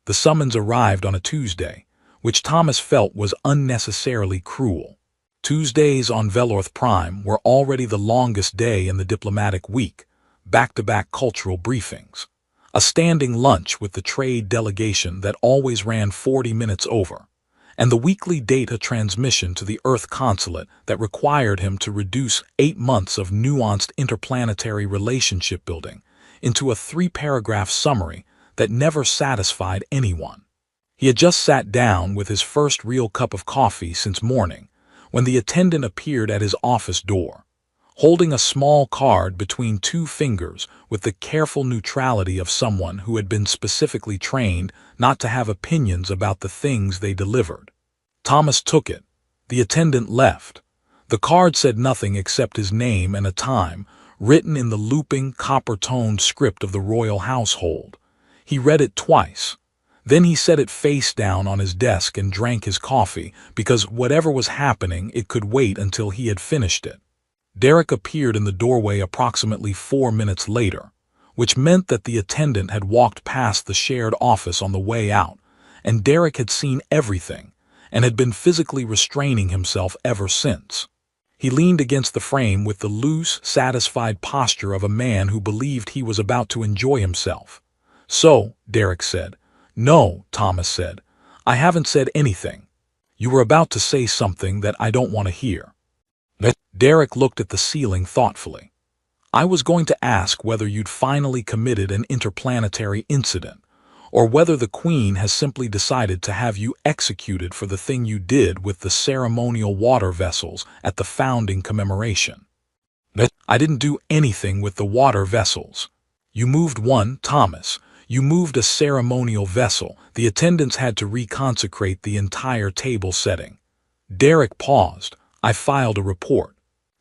The summons arrived on a Tuesday, which Thomas felt was unnecessarily cruel. Tuesdays on Velorth Prime were already the longest day in the diplomatic week, back-to-back cultural briefings, a standing lunch with the trade delegation that always ran 40 minutes over, and the weekly data transmission to the Earth consulate that required him to reduce 8 months of nuanced interplanetary relationship building into a 3-paragraph summary that never satisfied anyone. He had just sat down with his first real cup of coffee since morning when the attendant appeared at his office door, holding a small card between 2 fingers with the careful neutrality of someone who had been specifically trained not to have opinions about the things they delivered. Thomas took it. The attendant left. The card said nothing except his name and a time, written in the looping, copper-toned script of the royal household. He read it twice. Then he set it face down on his desk and drank his coffee, because whatever was happening, it could wait until he had finished it. Derek appeared in the doorway approximately 4 minutes later, which meant that the attendant had walked past the shared office on the way out, and Derek had seen everything, and had been physically restraining himself ever since. He leaned against the frame with the loose, satisfied posture of a man who believed he was about to enjoy himself. "So," Derek said. "No," Thomas said. "I haven't said anything. You were about to say something that I don't want to hear." Derek looked at the ceiling thoughtfully. "I was going to ask whether you'd finally committed an interplanetary incident, or whether the Queen has simply decided to have you executed for the thing you did with the ceremonial water vessels at the founding commemoration." "I didn't do anything with the water vessels." "You moved one, Thomas. You moved a ceremonial vessel. The attendants had to reconsecrate the entire table setting." Derek paused. "I filed a report."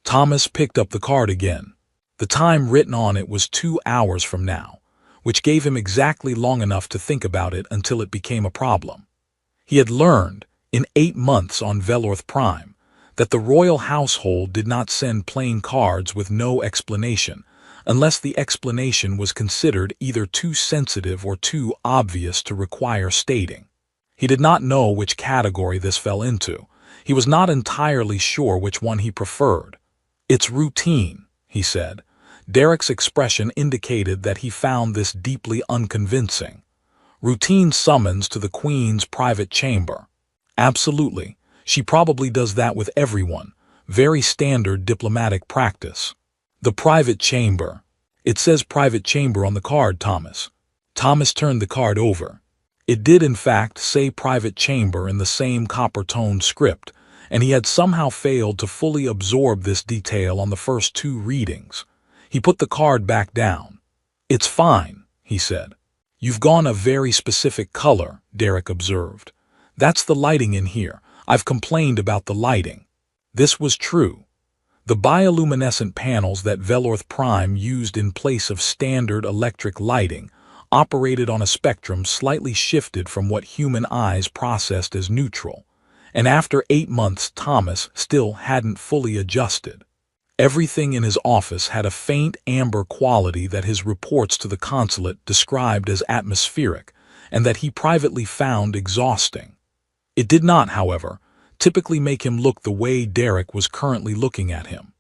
Thomas picked up the card again. The time written on it was 2 hours from now, which gave him exactly long enough to think about it until it became a problem. He had learned, in 8 months on Velorth Prime, that the royal household did not send plain cards with no explanation, unless the explanation was considered either too sensitive or too obvious to require stating. He did not know which category this fell into. He was not entirely sure which one he preferred. "It's routine," he said. Derek's expression indicated that he found this deeply unconvincing. "Routine summons to the Queen's private chamber." "Absolutely. She probably does that with everyone. Very standard diplomatic practice." "The private chamber." "It says private chamber on the card, Thomas." Thomas turned the card over. It did in fact say private chamber in the same copper-toned script, and he had somehow failed to fully absorb this detail on the first 2 readings. He put the card back down. "It's fine," he said. "You've gone a very specific color," Derek observed. "That's the lighting in here. I've complained about the lighting." This was true. The bioluminescent panels that Velorth Prime used in place of standard electric lighting operated on a spectrum slightly shifted from what human eyes processed as neutral, and after 8 months Thomas still hadn't fully adjusted. Everything in his office had a faint amber quality that his reports to the consulate described as atmospheric, and that he privately found exhausting. It did not, however, typically make him look the way Derek was currently looking at him.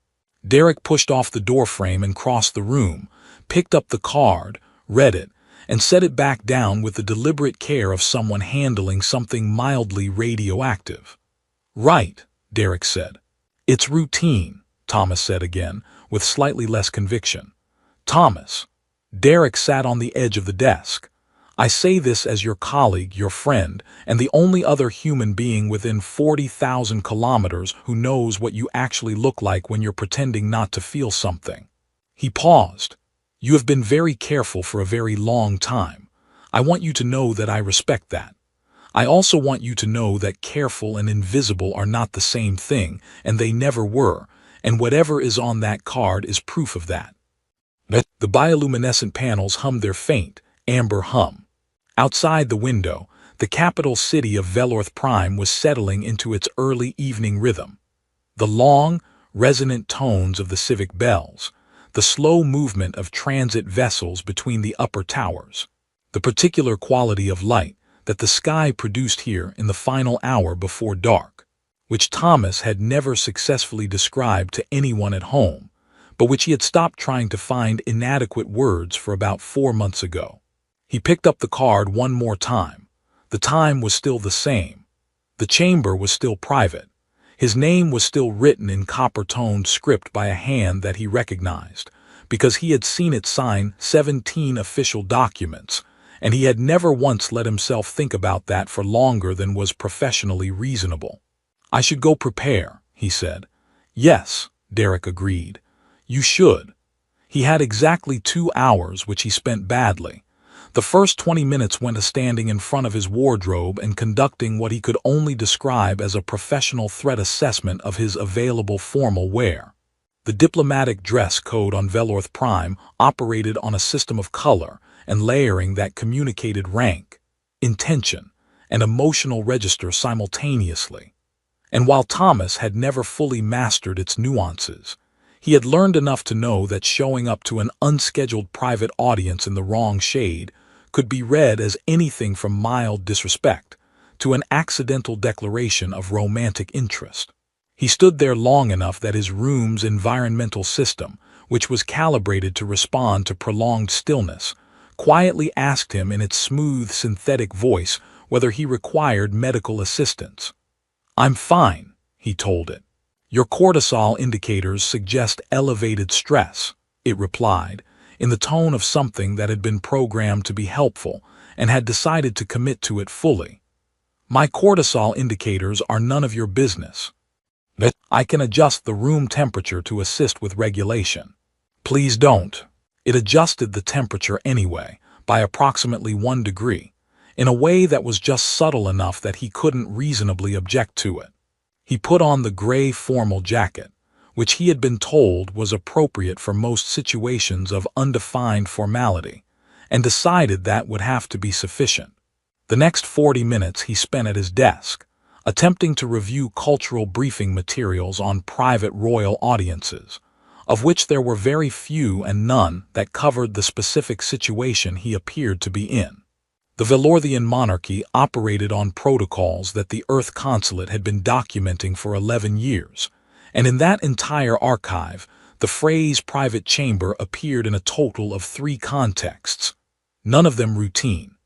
Derek pushed off the doorframe and crossed the room, picked up the card, read it, and set it back down with the deliberate care of someone handling something mildly radioactive. "Right," Derek said. "It's routine," Thomas said again, with slightly less conviction. "Thomas." Derek sat on the edge of the desk. "I say this as your colleague, your friend, and the only other human being within 40,000 kilometers who knows what you actually look like when you're pretending not to feel something." He paused. "You have been very careful for a very long time. I want you to know that I respect that. I also want you to know that careful and invisible are not the same thing, and they never were, and whatever is on that card is proof of that." The bioluminescent panels hummed their faint, amber hum. Outside the window, the capital city of Velorth Prime was settling into its early evening rhythm. The long, resonant tones of the civic bells, the slow movement of transit vessels between the upper towers, the particular quality of light, that the sky produced here in the final hour before dark, which Thomas had never successfully described to anyone at home, but which he had stopped trying to find inadequate words for about 4 months ago. He picked up the card one more time. The time was still the same. The chamber was still private. His name was still written in copper-toned script by a hand that he recognized, because he had seen it sign 17 official documents, and he had never once let himself think about that for longer than was professionally reasonable. "I should go prepare," he said. "Yes," Derek agreed. "You should." He had exactly 2 hours, which he spent badly. The first 20 minutes went to standing in front of his wardrobe and conducting what he could only describe as a professional threat assessment of his available formal wear. The diplomatic dress code on Velorth Prime operated on a system of color and layering that communicated rank, intention, and emotional register simultaneously. And while Thomas had never fully mastered its nuances, he had learned enough to know that showing up to an unscheduled private audience in the wrong shade could be read as anything from mild disrespect to an accidental declaration of romantic interest. He stood there long enough that his room's environmental system, which was calibrated to respond to prolonged stillness, quietly asked him in its smooth synthetic voice whether he required medical assistance. "I'm fine," he told it. "Your cortisol indicators suggest elevated stress," it replied, in the tone of something that had been programmed to be helpful and had decided to commit to it fully. "My cortisol indicators are none of your business. I can adjust the room temperature to assist with regulation." "Please don't." It adjusted the temperature anyway, by approximately 1 degree, in a way that was just subtle enough that he couldn't reasonably object to it. He put on the gray formal jacket, which he had been told was appropriate for most situations of undefined formality, and decided that would have to be sufficient. The next 40 minutes he spent at his desk, attempting to review cultural briefing materials on private royal audiences, of which there were very few and none that covered the specific situation he appeared to be in. The Velorthian monarchy operated on protocols that the Earth consulate had been documenting for 11 years, and in that entire archive, the phrase private chamber appeared in a total of 3 contexts, none of them routine,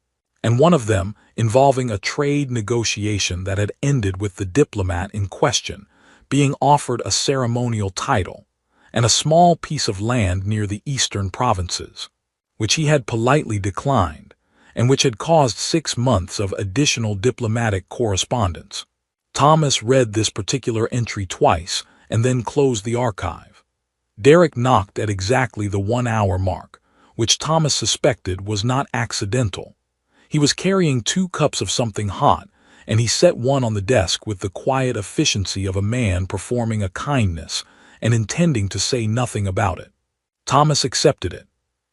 and one of them involving a trade negotiation that had ended with the diplomat in question being offered a ceremonial title and a small piece of land near the eastern provinces, which he had politely declined, and which had caused 6 months of additional diplomatic correspondence. Thomas read this particular entry twice and then closed the archive. Derek knocked at exactly the 1-hour mark, which Thomas suspected was not accidental. He was carrying 2 cups of something hot, and he set one on the desk with the quiet efficiency of a man performing a kindness and intending to say nothing about it. Thomas accepted it.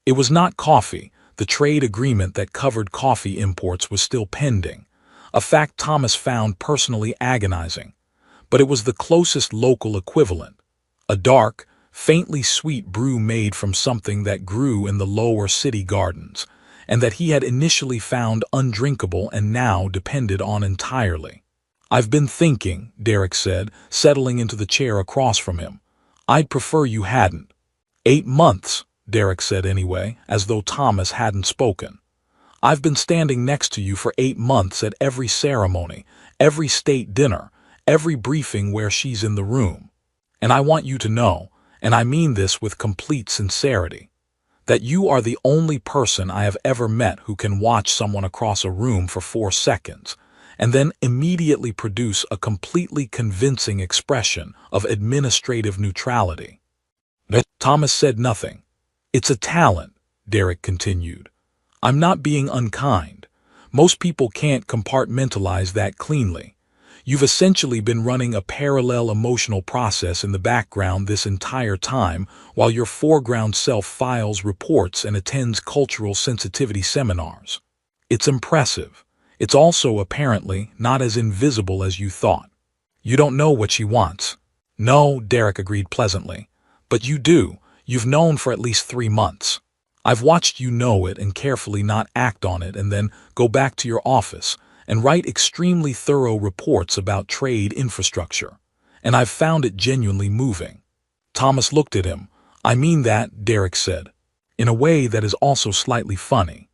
It was not coffee. The trade agreement that covered coffee imports was still pending, a fact Thomas found personally agonizing, but it was the closest local equivalent, a dark, faintly sweet brew made from something that grew in the lower city gardens, and that he had initially found undrinkable and now depended on entirely. "I've been thinking," Derek said, settling into the chair across from him. "I'd prefer you hadn't." 8 months, Derek said anyway, as though Thomas hadn't spoken. "I've been standing next to you for 8 months at every ceremony, every state dinner, every briefing where she's in the room. And I want you to know, and I mean this with complete sincerity, that you are the only person I have ever met who can watch someone across a room for 4 seconds and then immediately produce a completely convincing expression of administrative neutrality." Thomas said nothing. "It's a talent," Derek continued. "I'm not being unkind. Most people can't compartmentalize that cleanly. You've essentially been running a parallel emotional process in the background this entire time while your foreground self files reports and attends cultural sensitivity seminars. It's impressive. It's also apparently not as invisible as you thought. You don't know what she wants." "No," Derek agreed pleasantly. "But you do. You've known for at least 3 months. I've watched you know it and carefully not act on it and then go back to your office, and write extremely thorough reports about trade infrastructure, and I've found it genuinely moving." Thomas looked at him. "I mean that," Derek said, in a way that is also slightly funny.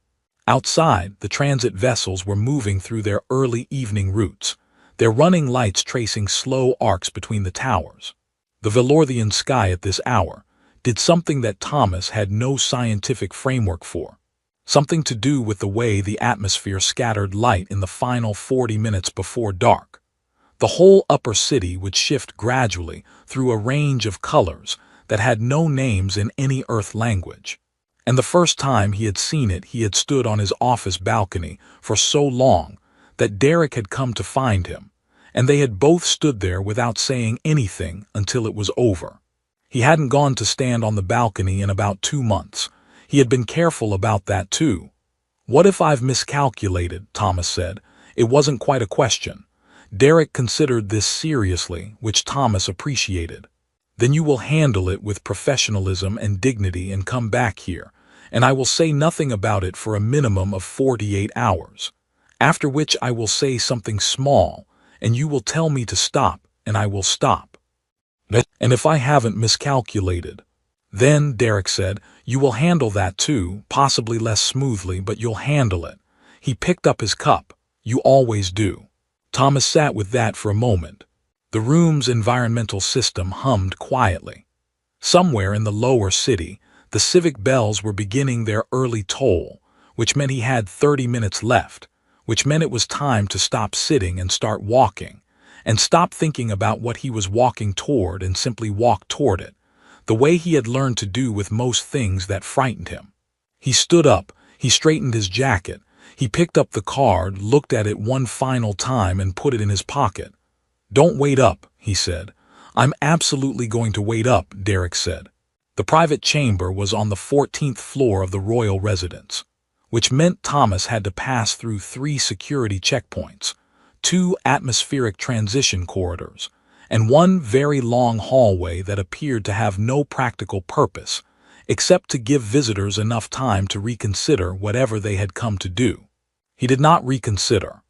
Outside, the transit vessels were moving through their early evening routes, their running lights tracing slow arcs between the towers. The Velorthian sky at this hour did something that Thomas had no scientific framework for, something to do with the way the atmosphere scattered light in the final 40 minutes before dark. The whole upper city would shift gradually through a range of colors that had no names in any Earth language. And the first time he had seen it, he had stood on his office balcony for so long that Derek had come to find him, and they had both stood there without saying anything until it was over. He hadn't gone to stand on the balcony in about 2 months. He had been careful about that too. "What if I've miscalculated?" Thomas said. It wasn't quite a question. Derek considered this seriously, which Thomas appreciated. "Then you will handle it with professionalism and dignity and come back here, and I will say nothing about it for a minimum of 48 hours, after which I will say something small, and you will tell me to stop, and I will stop. And if I haven't miscalculated, then," Derek said, "you will handle that too, possibly less smoothly, but you'll handle it." He picked up his cup. "You always do." Thomas sat with that for a moment. The room's environmental system hummed quietly. Somewhere in the lower city, the civic bells were beginning their early toll, which meant he had 30 minutes left, which meant it was time to stop sitting and start walking, and stop thinking about what he was walking toward and simply walk toward it, the way he had learned to do with most things that frightened him. He stood up, he straightened his jacket, he picked up the card, looked at it one final time and put it in his pocket. "Don't wait up," he said. "I'm absolutely going to wait up," Derek said. The private chamber was on the 14th floor of the royal residence, which meant Thomas had to pass through 3 security checkpoints, 2 atmospheric transition corridors, and 1 very long hallway that appeared to have no practical purpose, except to give visitors enough time to reconsider whatever they had come to do. He did not reconsider.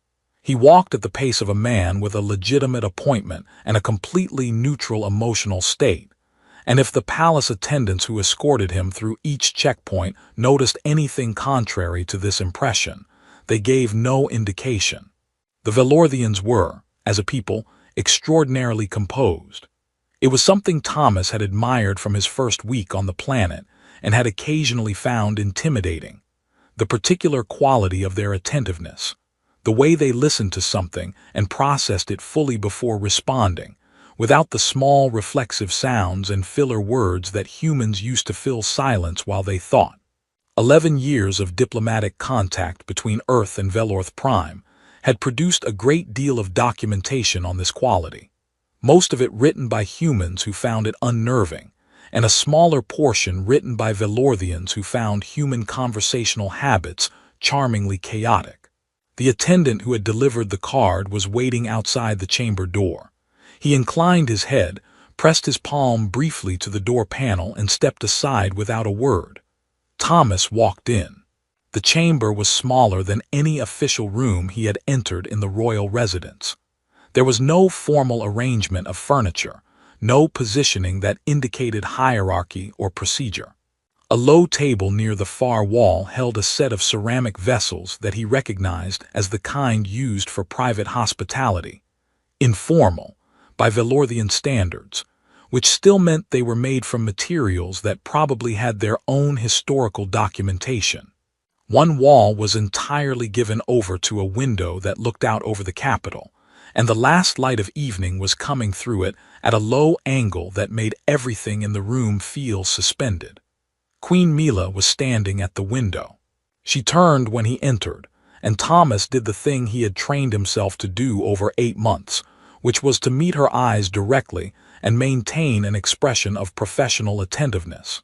He walked at the pace of a man with a legitimate appointment and a completely neutral emotional state, and if the palace attendants who escorted him through each checkpoint noticed anything contrary to this impression, they gave no indication. The Velorthians were, as a people, extraordinarily composed. It was something Thomas had admired from his first week on the planet and had occasionally found intimidating. The particular quality of their attentiveness, the way they listened to something and processed it fully before responding, without the small reflexive sounds and filler words that humans used to fill silence while they thought. 11 years of diplomatic contact between Earth and Velorth Prime had produced a great deal of documentation on this quality, most of it written by humans who found it unnerving, and a smaller portion written by Velorthians who found human conversational habits charmingly chaotic. The attendant who had delivered the card was waiting outside the chamber door. He inclined his head, pressed his palm briefly to the door panel, and stepped aside without a word. Thomas walked in. The chamber was smaller than any official room he had entered in the royal residence. There was no formal arrangement of furniture, no positioning that indicated hierarchy or procedure. A low table near the far wall held a set of ceramic vessels that he recognized as the kind used for private hospitality. Informal, by Velorthian standards, which still meant they were made from materials that probably had their own historical documentation. One wall was entirely given over to a window that looked out over the capital, and the last light of evening was coming through it at a low angle that made everything in the room feel suspended. Queen Mila was standing at the window. She turned when he entered, and Thomas did the thing he had trained himself to do over 8 months, which was to meet her eyes directly and maintain an expression of professional attentiveness.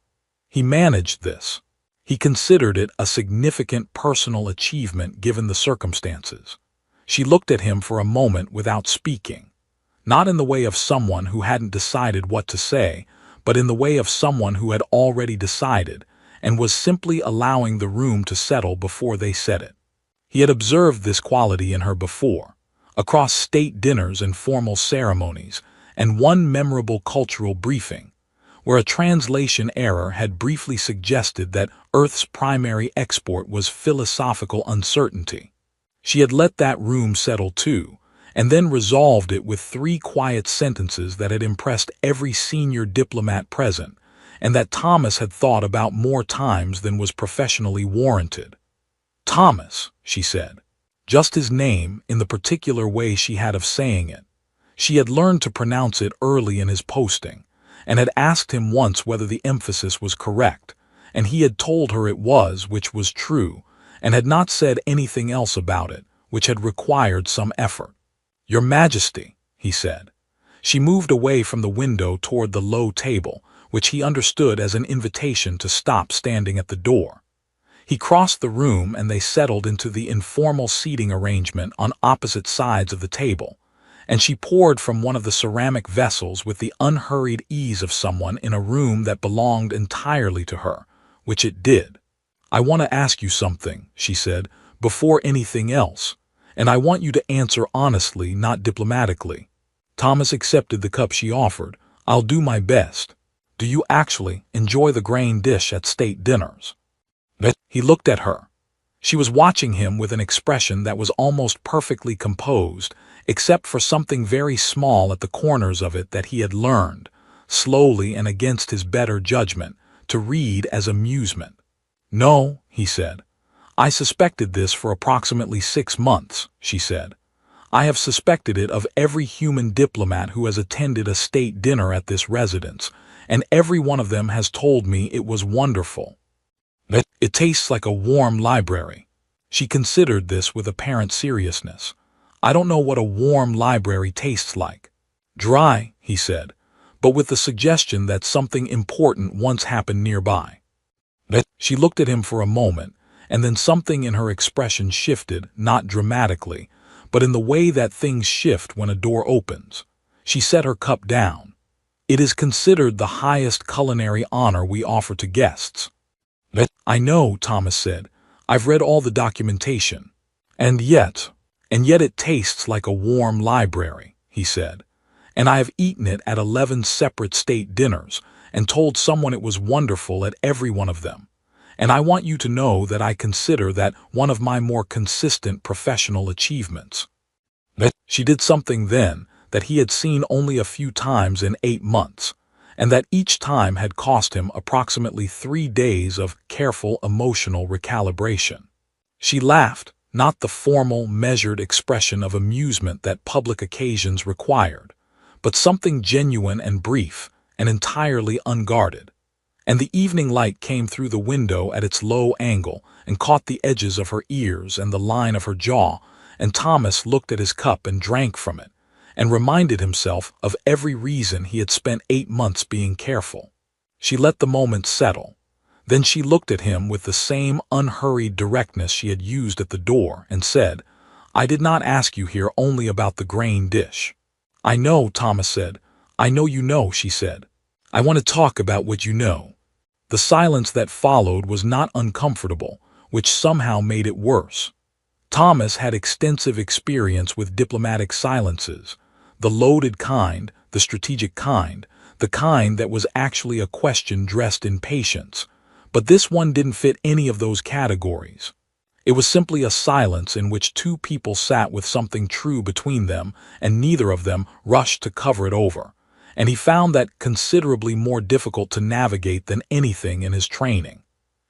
He managed this. He considered it a significant personal achievement given the circumstances. She looked at him for a moment without speaking, not in the way of someone who hadn't decided what to say, but in the way of someone who had already decided and was simply allowing the room to settle before they said it. He had observed this quality in her before, across state dinners and formal ceremonies, and one memorable cultural briefing, where a translation error had briefly suggested that Earth's primary export was philosophical uncertainty. She had let that room settle too, and then resolved it with 3 quiet sentences that had impressed every senior diplomat present, and that Thomas had thought about more times than was professionally warranted. Thomas, she said. Just his name, in the particular way she had of saying it. She had learned to pronounce it early in his posting, and had asked him once whether the emphasis was correct, and he had told her it was, which was true, and had not said anything else about it, which had required some effort. "Your Majesty," he said. She moved away from the window toward the low table, which he understood as an invitation to stop standing at the door. He crossed the room and they settled into the informal seating arrangement on opposite sides of the table, and she poured from one of the ceramic vessels with the unhurried ease of someone in a room that belonged entirely to her, which it did. "I want to ask you something," she said, "before anything else, and I want you to answer honestly, not diplomatically." Thomas accepted the cup she offered. "I'll do my best. Do you actually enjoy the grain dish at state dinners?" He looked at her. She was watching him with an expression that was almost perfectly composed, except for something very small at the corners of it that he had learned, slowly and against his better judgment, to read as amusement. "No," he said. "I suspected this for approximately 6 months," she said. "I have suspected it of every human diplomat who has attended a state dinner at this residence, and every one of them has told me it was wonderful. It tastes like a warm library." She considered this with apparent seriousness. "I don't know what a warm library tastes like." "Dry," he said, but with the suggestion that something important once happened nearby. She looked at him for a moment, and then something in her expression shifted, not dramatically, but in the way that things shift when a door opens. She set her cup down. "It is considered the highest culinary honor we offer to guests." "I know," Thomas said. "I've read all the documentation. And yet it tastes like a warm library," he said. "And I have eaten it at 11 separate state dinners, and told someone it was wonderful at every one of them. And I want you to know that I consider that one of my more consistent professional achievements." She did something then that he had seen only a few times in 8 months, and that each time had cost him approximately 3 days of careful emotional recalibration. She laughed, not the formal, measured expression of amusement that public occasions required, but something genuine and brief, and entirely unguarded. And the evening light came through the window at its low angle and caught the edges of her ears and the line of her jaw, and Thomas looked at his cup and drank from it, and reminded himself of every reason he had spent 8 months being careful. She let the moment settle. Then she looked at him with the same unhurried directness she had used at the door and said, "I did not ask you here only about the grain dish." "I know," Thomas said. "I know you know," she said. "I want to talk about what you know." The silence that followed was not uncomfortable, which somehow made it worse. Thomas had extensive experience with diplomatic silences, the loaded kind, the strategic kind, the kind that was actually a question dressed in patience, but this one didn't fit any of those categories. It was simply a silence in which 2 people sat with something true between them, and neither of them rushed to cover it over, and he found that considerably more difficult to navigate than anything in his training.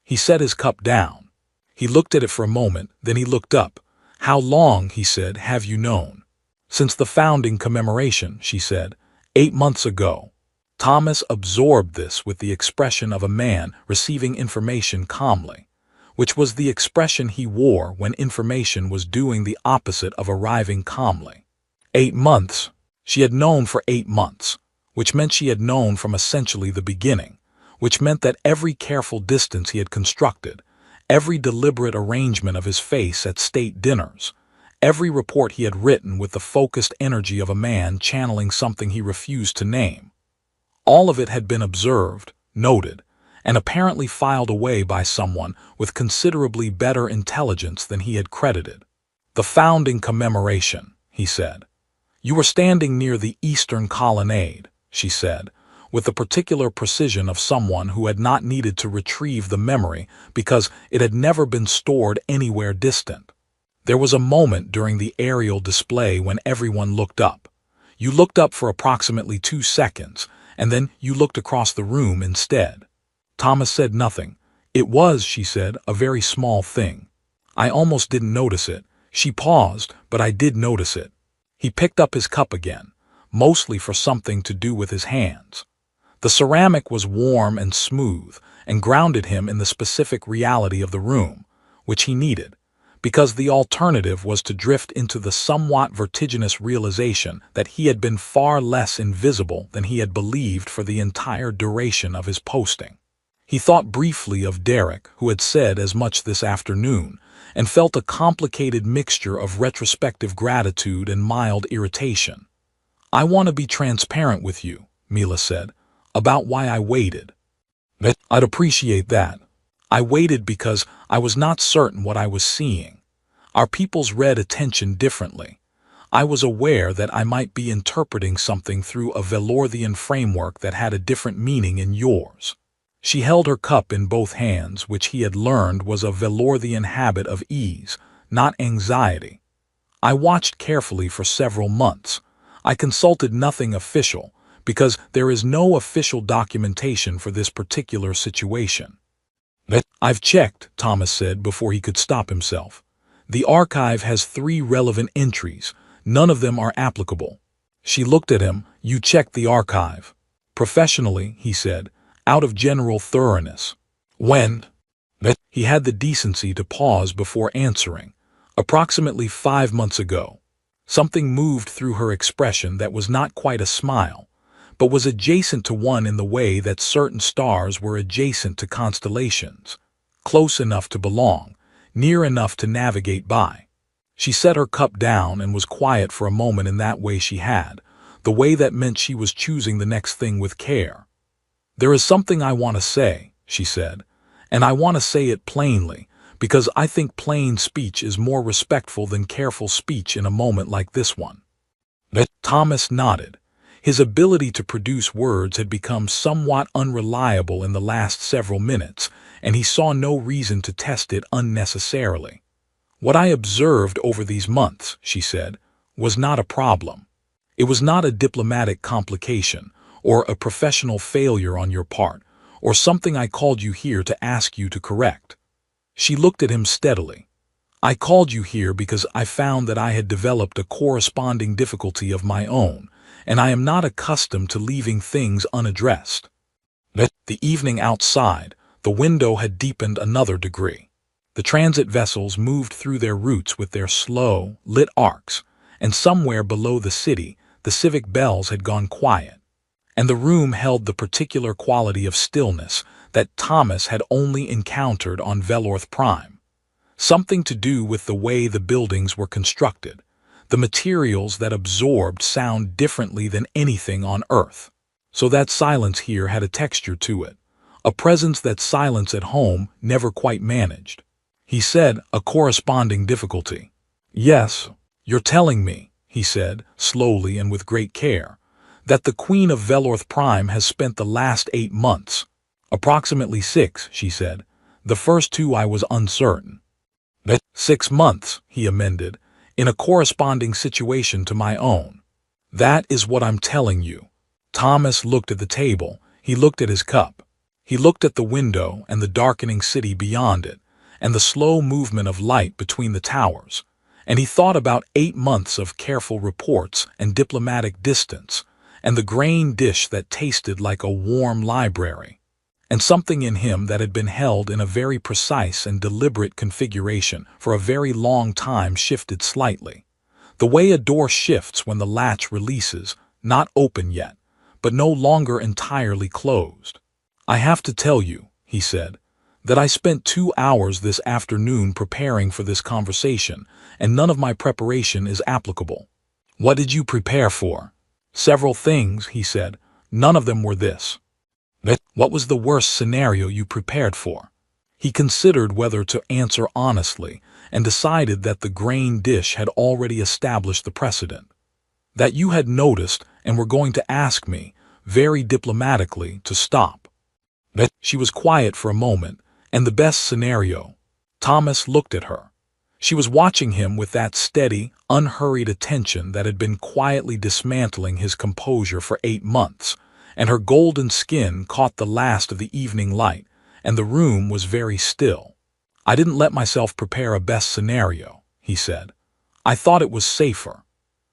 He set his cup down. He looked at it for a moment, then he looked up. "How long," he said, "have you known?" "Since the founding commemoration," she said. 8 months ago." Thomas absorbed this with the expression of a man receiving information calmly, which was the expression he wore when information was doing the opposite of arriving calmly. 8 months. She had known for 8 months, which meant she had known from essentially the beginning, which meant that every careful distance he had constructed, every deliberate arrangement of his face at state dinners, every report he had written with the focused energy of a man channeling something he refused to name, all of it had been observed, noted, and apparently filed away by someone with considerably better intelligence than he had credited. "The founding commemoration," he said. "You were standing near the eastern colonnade," she said, with the particular precision of someone who had not needed to retrieve the memory because it had never been stored anywhere distant. "There was a moment during the aerial display when everyone looked up. You looked up for approximately 2 seconds, and then you looked across the room instead." Thomas said nothing. "It was," she said, "a very small thing. I almost didn't notice it." She paused, "But I did notice it." He picked up his cup again, mostly for something to do with his hands. The ceramic was warm and smooth and grounded him in the specific reality of the room, which he needed, because the alternative was to drift into the somewhat vertiginous realization that he had been far less invisible than he had believed for the entire duration of his posting. He thought briefly of Derek, who had said as much this afternoon, and felt a complicated mixture of retrospective gratitude and mild irritation. "I want to be transparent with you," Mila said, "about why I waited." "I'd appreciate that. I waited because I was not certain what I was seeing. Our peoples read attention differently. I was aware that I might be interpreting something through a Velorthian framework that had a different meaning in yours." She held her cup in both hands, which he had learned was a Velorthian habit of ease, not anxiety. "I watched carefully for several months. I consulted nothing official, because there is no official documentation for this particular situation." "I've checked," Thomas said before he could stop himself. "The archive has 3 relevant entries. None of them are applicable." She looked at him. "You checked the archive?" "Professionally," he said, "out of general thoroughness." "When?" He had the decency to pause before answering. "Approximately 5 months ago." Something moved through her expression that was not quite a smile, but was adjacent to one in the way that certain stars were adjacent to constellations, close enough to belong, near enough to navigate by. She set her cup down and was quiet for a moment in that way she had, the way that meant she was choosing the next thing with care. "There is something I want to say," she said, "and I want to say it plainly, because I think plain speech is more respectful than careful speech in a moment like this one." Thomas nodded. His ability to produce words had become somewhat unreliable in the last several minutes, and he saw no reason to test it unnecessarily. "What I observed over these months," she said, "was not a problem. It was not a diplomatic complication, or a professional failure on your part, or something I called you here to ask you to correct." She looked at him steadily. "I called you here because I found that I had developed a corresponding difficulty of my own, and I am not accustomed to leaving things unaddressed." The evening outside, the window had deepened another degree. The transit vessels moved through their routes with their slow, lit arcs, and somewhere below the city, the civic bells had gone quiet. And the room held the particular quality of stillness that Thomas had only encountered on Velorth Prime. Something to do with the way the buildings were constructed, the materials that absorbed sound differently than anything on Earth. So that silence here had a texture to it, a presence that silence at home never quite managed. He said, "A corresponding difficulty." "Yes, you're telling me," he said, slowly and with great care, "that the Queen of Velorth Prime has spent the last 8 months. Approximately 6, she said. The first 2 I was uncertain." 6 months, he amended, "in a corresponding situation to my own. That is what I'm telling you." Thomas looked at the table. He looked at his cup. He looked at the window and the darkening city beyond it, and the slow movement of light between the towers. And he thought about 8 months of careful reports and diplomatic distance, and the grain dish that tasted like a warm library, and something in him that had been held in a very precise and deliberate configuration for a very long time shifted slightly, the way a door shifts when the latch releases, not open yet, but no longer entirely closed. "I have to tell you," he said, "that I spent 2 hours this afternoon preparing for this conversation, and none of my preparation is applicable." "What did you prepare for?" "Several things," he said. "None of them were this." What was the worst scenario you prepared for? He considered whether to answer honestly and decided that the grain dish had already established the precedent. That you had noticed and were going to ask me, very diplomatically, to stop. She was quiet for a moment, and the best scenario. Thomas looked at her. She was watching him with that steady, unhurried attention that had been quietly dismantling his composure for 8 months, and her golden skin caught the last of the evening light, and the room was very still. I didn't let myself prepare a best scenario, he said. I thought it was safer.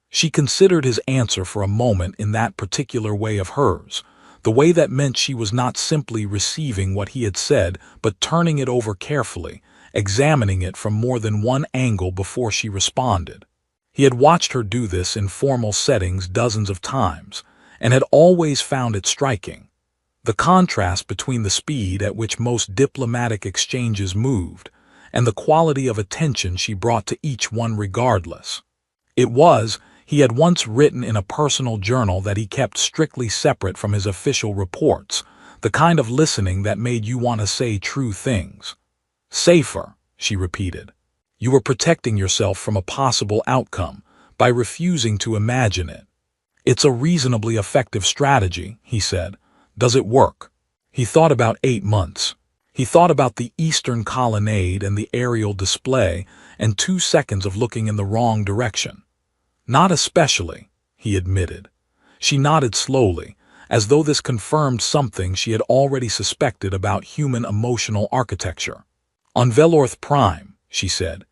She considered his answer for a moment in that particular way of hers, the way that meant she was not simply receiving what he had said, but turning it over carefully, examining it from more than one angle before she responded. He had watched her do this in formal settings dozens of times, and had always found it striking. The contrast between the speed at which most diplomatic exchanges moved, and the quality of attention she brought to each one regardless. It was, he had once written in a personal journal that he kept strictly separate from his official reports, the kind of listening that made you want to say true things. Safer, she repeated. You were protecting yourself from a possible outcome by refusing to imagine it. It's a reasonably effective strategy, he said. Does it work? He thought about 8 months. He thought about the eastern colonnade and the aerial display and 2 seconds of looking in the wrong direction. Not especially, he admitted. She nodded slowly, as though this confirmed something she had already suspected about human emotional architecture. On Velorth Prime, she said,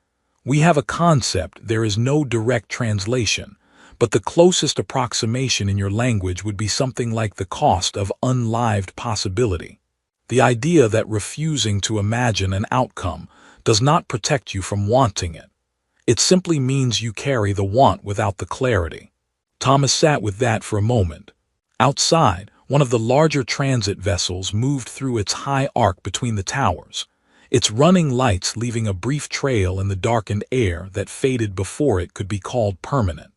we have a concept there is no direct translation, but the closest approximation in your language would be something like the cost of unlived possibility. The idea that refusing to imagine an outcome does not protect you from wanting it. It simply means you carry the want without the clarity. Thomas sat with that for a moment. Outside, one of the larger transit vessels moved through its high arc between the towers, its running lights leaving a brief trail in the darkened air that faded before it could be called permanent.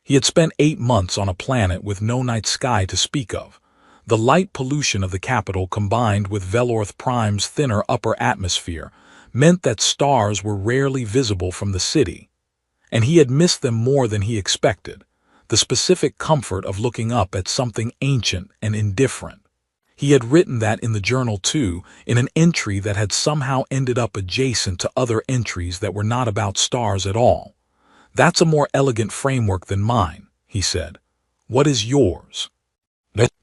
He had spent 8 months on a planet with no night sky to speak of. The light pollution of the capital combined with Velorth Prime's thinner upper atmosphere meant that stars were rarely visible from the city, and he had missed them more than he expected, the specific comfort of looking up at something ancient and indifferent. He had written that in the journal too, in an entry that had somehow ended up adjacent to other entries that were not about stars at all. That's a more elegant framework than mine, he said. What is yours?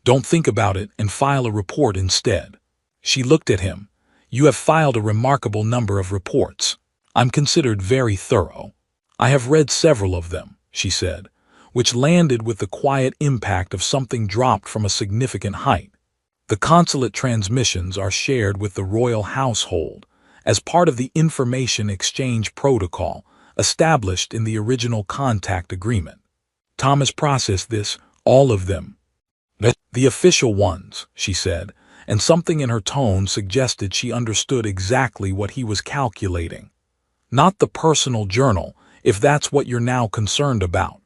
Don't think about it and file a report instead. She looked at him. You have filed a remarkable number of reports. I'm considered very thorough. I have read several of them, she said, which landed with the quiet impact of something dropped from a significant height. The consulate transmissions are shared with the royal household as part of the information exchange protocol established in the original contact agreement. Thomas processed this, all of them. The official ones, she said, and something in her tone suggested she understood exactly what he was calculating. Not the personal journal, if that's what you're now concerned about.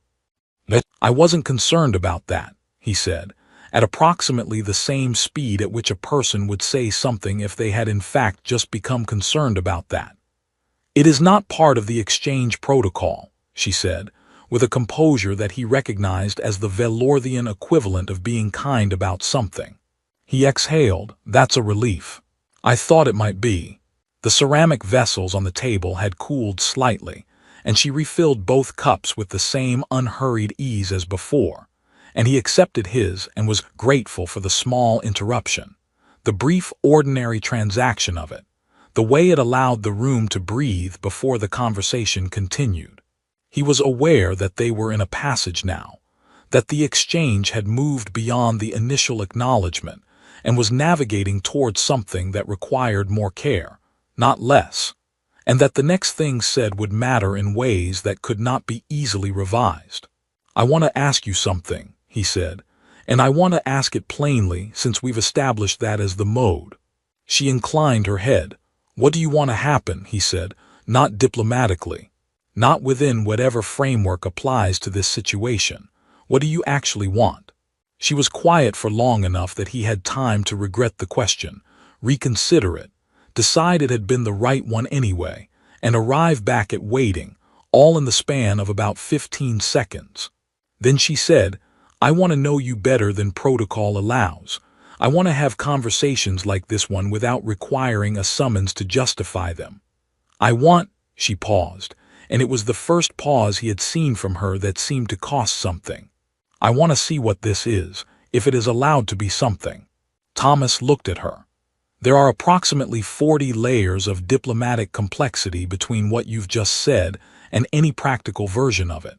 I wasn't concerned about that, he said, at approximately the same speed at which a person would say something if they had in fact just become concerned about that. It is not part of the exchange protocol, she said, with a composure that he recognized as the Velorthian equivalent of being kind about something. He exhaled. That's a relief. I thought it might be. The ceramic vessels on the table had cooled slightly, and she refilled both cups with the same unhurried ease as before, and he accepted his and was grateful for the small interruption, the brief ordinary transaction of it, the way it allowed the room to breathe before the conversation continued. He was aware that they were in a passage now, that the exchange had moved beyond the initial acknowledgement and was navigating towards something that required more care, not less, and that the next thing said would matter in ways that could not be easily revised. I want to ask you something, he said, and I want to ask it plainly since we've established that as the mode. She inclined her head. What do you want to happen, he said, not diplomatically, not within whatever framework applies to this situation. What do you actually want? She was quiet for long enough that he had time to regret the question, reconsider it, decide it had been the right one anyway, and arrive back at waiting, all in the span of about 15 seconds. Then she said, "I want to know you better than protocol allows. I want to have conversations like this one without requiring a summons to justify them. She paused, and it was the first pause he had seen from her that seemed to cost something. "I want to see what this is, if it is allowed to be something." Thomas looked at her. "There are approximately 40 layers of diplomatic complexity between what you've just said and any practical version of it."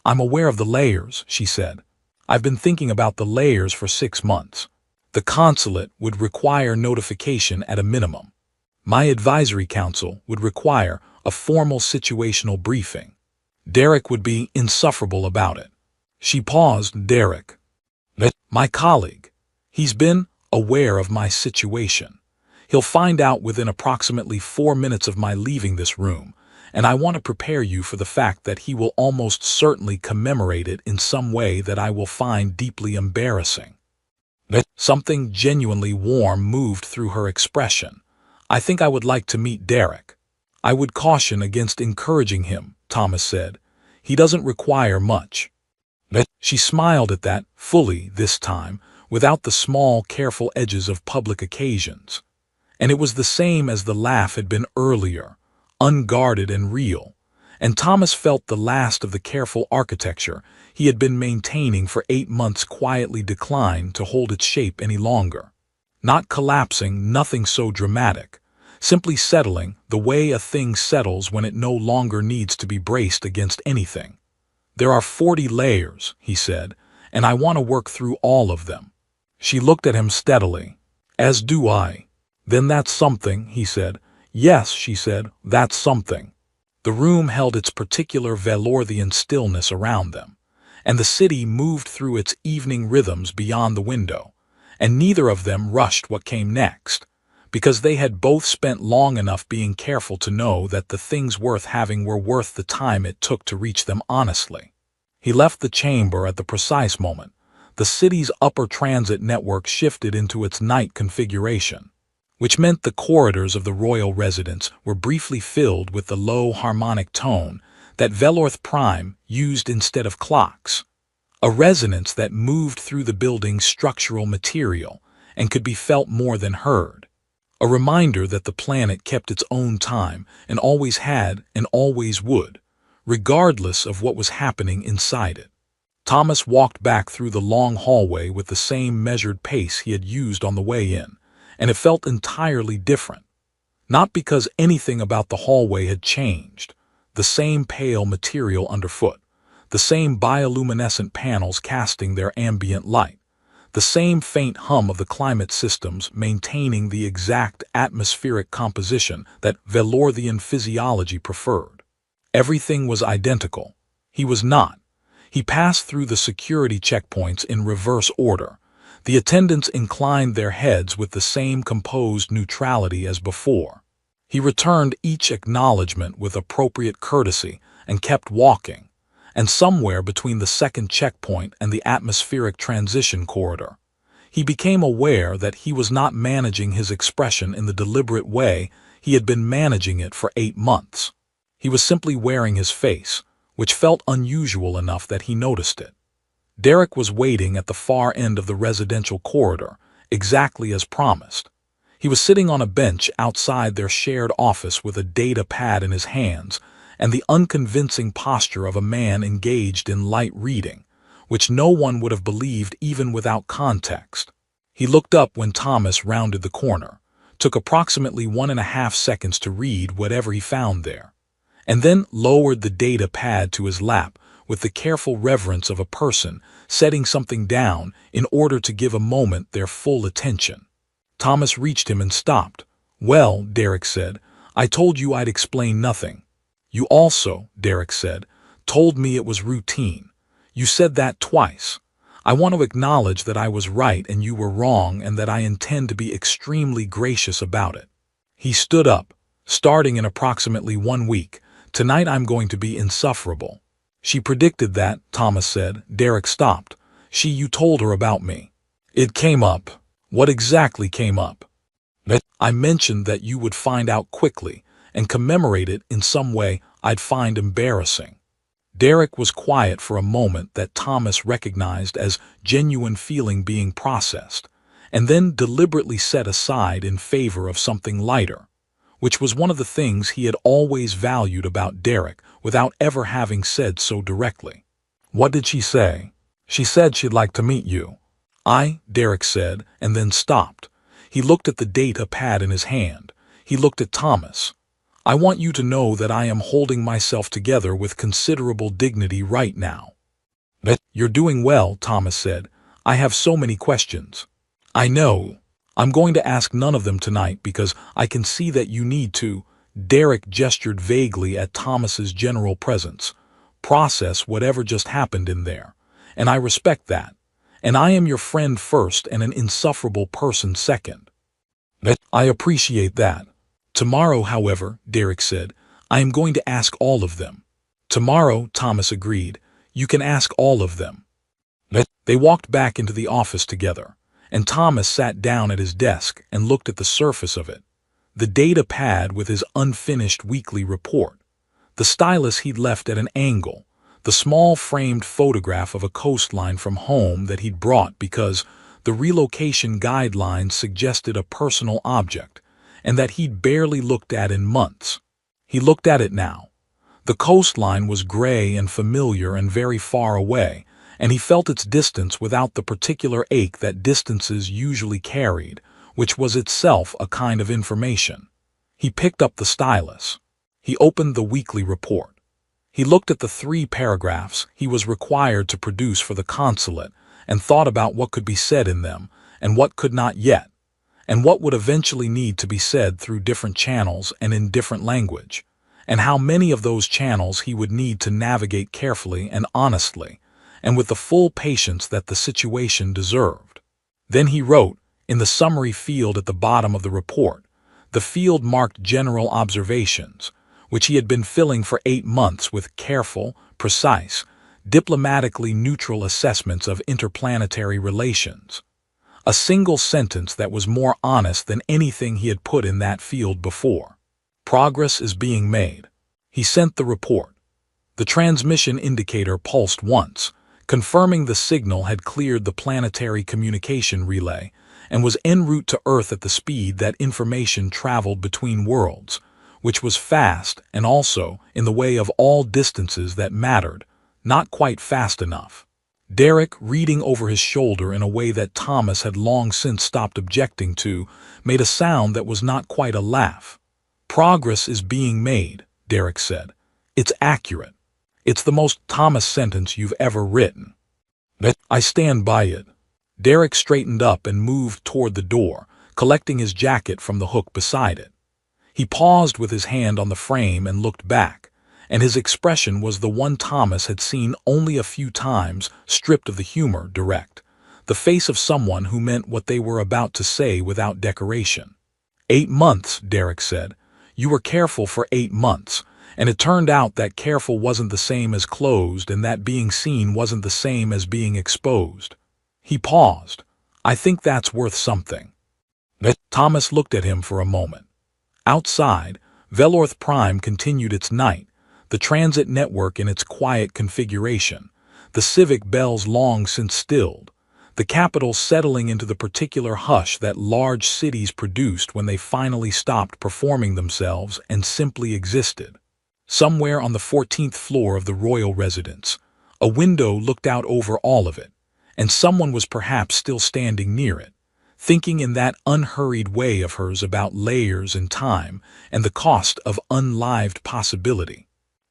"I'm aware of the layers," she said. "I've been thinking about the layers for 6 months. The consulate would require notification at a minimum. My advisory council would require a formal situational briefing. Derek would be insufferable about it." She paused. "Derek, my colleague. He's been aware of my situation. He'll find out within approximately 4 minutes of my leaving this room, and I want to prepare you for the fact that he will almost certainly commemorate it in some way that I will find deeply embarrassing." Something genuinely warm moved through her expression. "I think I would like to meet Derek." "I would caution against encouraging him," Thomas said. "He doesn't require much." She smiled at that, fully this time, without the small, careful edges of public occasions. And it was the same as the laugh had been earlier, unguarded and real, and Thomas felt the last of the careful architecture he had been maintaining for 8 months quietly decline to hold its shape any longer. Not collapsing, nothing so dramatic, simply settling the way a thing settles when it no longer needs to be braced against anything. "There are 40 layers," he said, "and I want to work through all of them." She looked at him steadily. "As do I." "Then that's something," he said. "Yes," she said, "that's something." The room held its particular Valorthian stillness around them, and the city moved through its evening rhythms beyond the window, and neither of them rushed what came next, because they had both spent long enough being careful to know that the things worth having were worth the time it took to reach them honestly. He left the chamber at the precise moment the city's upper transit network shifted into its night configuration, which meant the corridors of the royal residence were briefly filled with the low harmonic tone that Velorth Prime used instead of clocks, a resonance that moved through the building's structural material and could be felt more than heard. A reminder that the planet kept its own time and always had and always would, regardless of what was happening inside it. Thomas walked back through the long hallway with the same measured pace he had used on the way in, and it felt entirely different. Not because anything about the hallway had changed, the same pale material underfoot, the same bioluminescent panels casting their ambient light, the same faint hum of the climate systems maintaining the exact atmospheric composition that Velorthian physiology preferred. Everything was identical. He was not. He passed through the security checkpoints in reverse order. The attendants inclined their heads with the same composed neutrality as before. He returned each acknowledgement with appropriate courtesy and kept walking, and somewhere between the second checkpoint and the atmospheric transition corridor, he became aware that he was not managing his expression in the deliberate way he had been managing it for 8 months. He was simply wearing his face, which felt unusual enough that he noticed it. Derek was waiting at the far end of the residential corridor, exactly as promised. He was sitting on a bench outside their shared office with a data pad in his hands and the unconvincing posture of a man engaged in light reading, which no one would have believed even without context. He looked up when Thomas rounded the corner, took approximately 1.5 seconds to read whatever he found there, and then lowered the data pad to his lap with the careful reverence of a person setting something down in order to give a moment their full attention. Thomas reached him and stopped. "Well," Derek said, "I told you I'd explain nothing." "You also," Derek said, "told me it was routine. You said that twice. I want to acknowledge that I was right and you were wrong and that I intend to be extremely gracious about it." He stood up. "Starting in approximately 1 week, tonight I'm going to be insufferable." "She predicted that," Thomas said. Derek stopped. You told her about me. It came up. What exactly came up? I mentioned that you would find out quickly and commemorate it in some way I'd find embarrassing. Derek was quiet for a moment that Thomas recognized as genuine feeling being processed, and then deliberately set aside in favor of something lighter, which was one of the things he had always valued about Derek without ever having said so directly. What did she say? She said she'd like to meet you. Derek said, and then stopped. He looked at the data pad in his hand. He looked at Thomas. I want you to know that I am holding myself together with considerable dignity right now. You're doing well, Thomas said. I have so many questions. I know. I'm going to ask none of them tonight because I can see that you need to. Derek gestured vaguely at Thomas's general presence. Process whatever just happened in there. And I respect that. And I am your friend first and an insufferable person second. I appreciate that. Tomorrow, however, Derek said, I am going to ask all of them. Tomorrow, Thomas agreed. You can ask all of them. They walked back into the office together, and Thomas sat down at his desk and looked at the surface of it. The data pad with his unfinished weekly report. The stylus he'd left at an angle. The small framed photograph of a coastline from home that he'd brought because the relocation guidelines suggested a personal object, and that he'd barely looked at in months. He looked at it now. The coastline was gray and familiar and very far away, and he felt its distance without the particular ache that distances usually carried, which was itself a kind of information. He picked up the stylus. He opened the weekly report. He looked at the 3 paragraphs he was required to produce for the consulate and thought about what could be said in them and what could not yet, and what would eventually need to be said through different channels and in different language, and how many of those channels he would need to navigate carefully and honestly, and with the full patience that the situation deserved. Then he wrote, in the summary field at the bottom of the report, the field marked general observations, which he had been filling for 8 months with careful, precise, diplomatically neutral assessments of interplanetary relations. A single sentence that was more honest than anything he had put in that field before. Progress is being made. He sent the report. The transmission indicator pulsed once, confirming the signal had cleared the planetary communication relay and was en route to Earth at the speed that information traveled between worlds, which was fast and also in the way of all distances that mattered, not quite fast enough. Derek, reading over his shoulder in a way that Thomas had long since stopped objecting to, made a sound that was not quite a laugh. Progress is being made, Derek said. It's accurate. It's the most Thomas sentence you've ever written. I stand by it. Derek straightened up and moved toward the door, collecting his jacket from the hook beside it. He paused with his hand on the frame and looked back, and his expression was the one Thomas had seen only a few times, stripped of the humor, direct, the face of someone who meant what they were about to say without decoration. 8 months, Derek said. You were careful for 8 months, and it turned out that careful wasn't the same as closed and that being seen wasn't the same as being exposed. He paused. I think that's worth something. Thomas looked at him for a moment. Outside, Velorth Prime continued its night, the transit network in its quiet configuration, the civic bells long since stilled, the capital settling into the particular hush that large cities produced when they finally stopped performing themselves and simply existed. Somewhere on the 14th floor of the royal residence, a window looked out over all of it, and someone was perhaps still standing near it, thinking in that unhurried way of hers about layers and time and the cost of unlived possibility.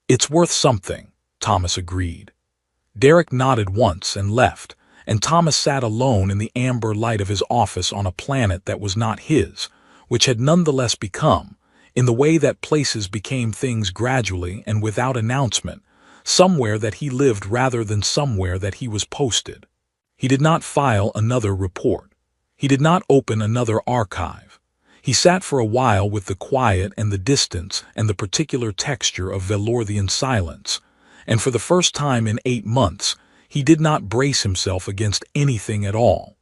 It's worth something, Thomas agreed. Derek nodded once and left, and Thomas sat alone in the amber light of his office on a planet that was not his, which had nonetheless become, in the way that places became things gradually and without announcement, somewhere that he lived rather than somewhere that he was posted. He did not file another report. He did not open another archive. He sat for a while with the quiet and the distance and the particular texture of Velorthian silence, and for the first time in 8 months, He did not brace himself against anything at all.